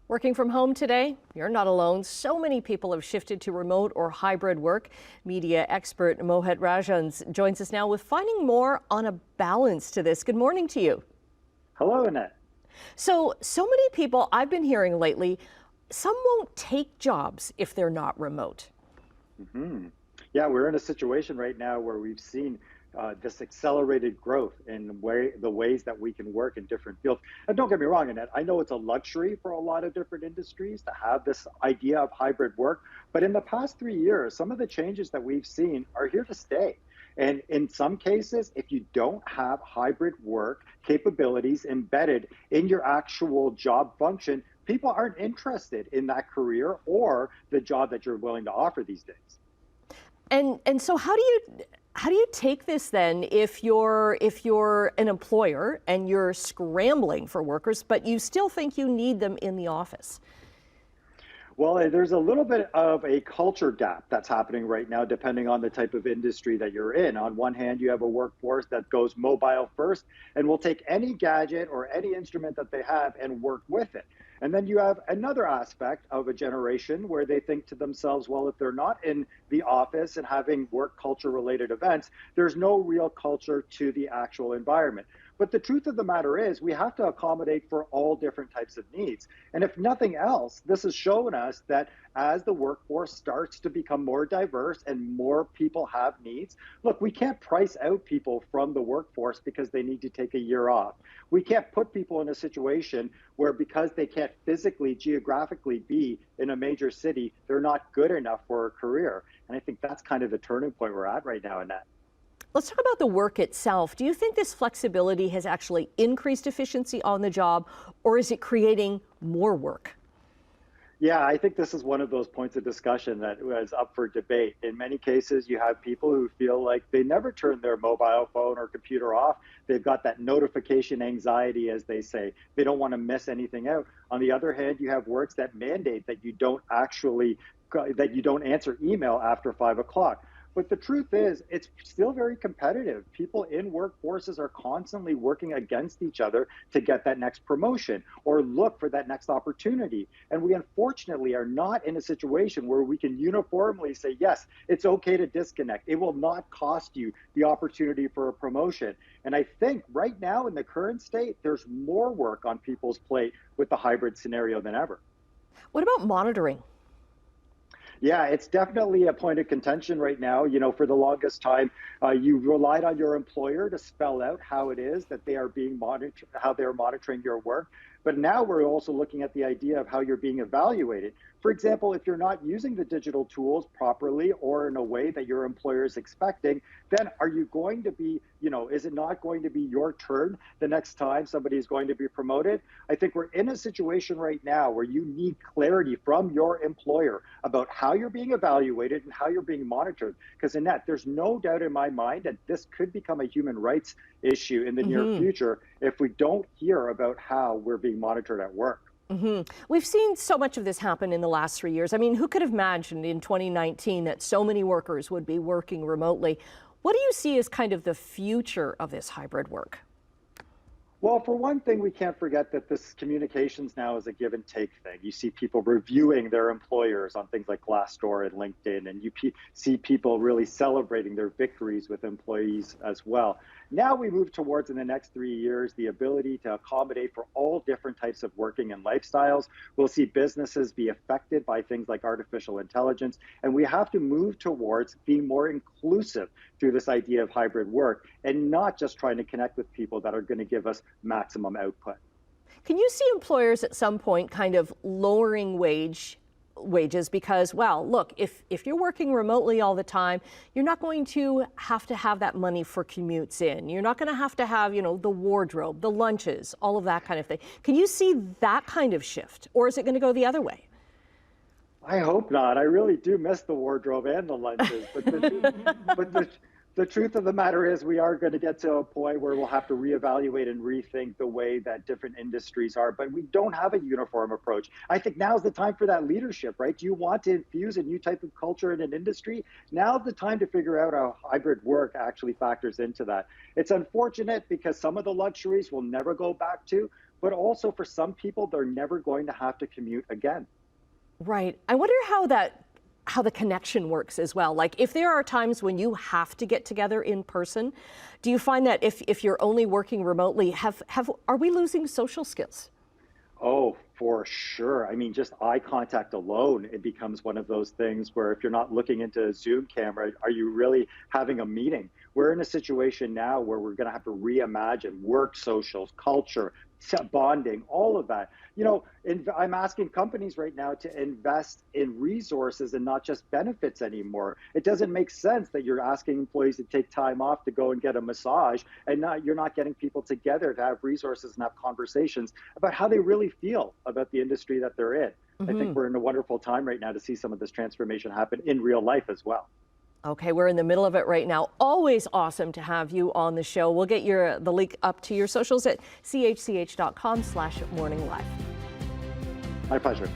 Working from home today? You're not alone. So many people have shifted to remote or hybrid work. Media expert Mohit Rajhans joins us now with finding more on a balance to this. Good morning to you. Hello, Annette. So many people I've been hearing lately, some won't take jobs if they're not remote. hmm Yeah, we're in a situation right now where we've seen this accelerated growth in the ways that we can work in different fields. And don't get me wrong, Annette, I know it's a luxury for a lot of different industries to have this idea of hybrid work. But in the past 3 years, some of the changes that we've seen are here to stay. And in some cases, if you don't have hybrid work capabilities embedded in your actual job function, people aren't interested in that career or the job that you're willing to offer these days. And so how do you take this then if you're an employer and you're scrambling for workers, but you still think you need them in the office? Well, there's a little bit of a culture gap that's happening right now, depending on the type of industry that you're in. On one hand, you have a workforce that goes mobile first and will take any gadget or any instrument that they have and work with it. And then you have another aspect of a generation where they think to themselves, well, if they're not in the office and having work culture related events, there's no real culture to the actual environment. But the truth of the matter is, we have to accommodate for all different types of needs. And if nothing else, this has shown us that as the workforce starts to become more diverse and more people have needs, look, we can't price out people from the workforce because they need to take a year off. We can't put people in a situation where because they can't physically, geographically be in a major city, they're not good enough for a career. And I think that's kind of the turning point we're at right now in that. Let's talk about the work itself. Do you think this flexibility has actually increased efficiency on the job, or is it creating more work? Yeah, I think this is one of those points of discussion that was up for debate. In many cases, you have people who feel like they never turn their mobile phone or computer off. They've got that notification anxiety, as they say. They don't want to miss anything out. On the other hand, you have works that mandate that you don't answer email after 5 o'clock. But the truth is, it's still very competitive. People in workforces are constantly working against each other to get that next promotion or look for that next opportunity. And we unfortunately are not in a situation where we can uniformly say, yes, it's okay to disconnect. It will not cost you the opportunity for a promotion. And I think right now in the current state, there's more work on people's plate with the hybrid scenario than ever. What about monitoring? Yeah, it's definitely a point of contention right now. You know, for the longest time, you relied on your employer to spell out how it is that they are being monitored, how they're monitoring your work. But now we're also looking at the idea of how you're being evaluated. For example, if you're not using the digital tools properly or in a way that your employer is expecting, then are you going to be, is it not going to be your turn the next time somebody is going to be promoted? I think we're in a situation right now where you need clarity from your employer about how you're being evaluated and how you're being monitored. Because Annette, there's no doubt in my mind that this could become a human rights issue in the near future if we don't hear about how we're being monitored at work. We've seen so much of this happen in the last 3 years. I mean, who could have imagined in 2019 that so many workers would be working remotely? What do you see as kind of the future of this hybrid work? Well, for one thing, we can't forget that this communications now is a give and take thing. You see people reviewing their employers on things like Glassdoor and LinkedIn, and see people really celebrating their victories with employees as well. Now we move towards, in the next 3 years, the ability to accommodate for all different types of working and lifestyles. We'll see businesses be affected by things like artificial intelligence, and we have to move towards being more inclusive through this idea of hybrid work and not just trying to connect with people that are going to give us maximum output. Can you see employers at some point kind of lowering wages because, well, look, if you're working remotely all the time, you're not going to have that money for commutes in. You're not going to have, the wardrobe, the lunches, all of that kind of thing. Can you see that kind of shift, or is it going to go the other way? I hope not. I really do miss the wardrobe and the lunches. But the truth of the matter is we are going to get to a point where we'll have to reevaluate and rethink the way that different industries are. But we don't have a uniform approach. I think now's the time for that leadership, right? Do you want to infuse a new type of culture in an industry? Now's the time to figure out how hybrid work actually factors into that. It's unfortunate because some of the luxuries we'll never go back to. but also for some people, they're never going to have to commute again. Right. I wonder how the connection works as well. Like if there are times when you have to get together in person, do you find that if you're only working remotely, are we losing social skills? Oh, for sure. I mean, just eye contact alone, it becomes one of those things where if you're not looking into a Zoom camera, are you really having a meeting? We're in a situation now where we're going to have to reimagine work socials, culture, bonding, all of that. I'm asking companies right now to invest in resources and not just benefits anymore. It doesn't make sense that you're asking employees to take time off to go and get a massage and you're not getting people together to have resources and have conversations about how they really feel about the industry that they're in. I think we're in a wonderful time right now to see some of this transformation happen in real life as well. Okay, we're in the middle of it right now. Always awesome to have you on the show. We'll get the link up to your socials at chch.com/morninglive. My pleasure.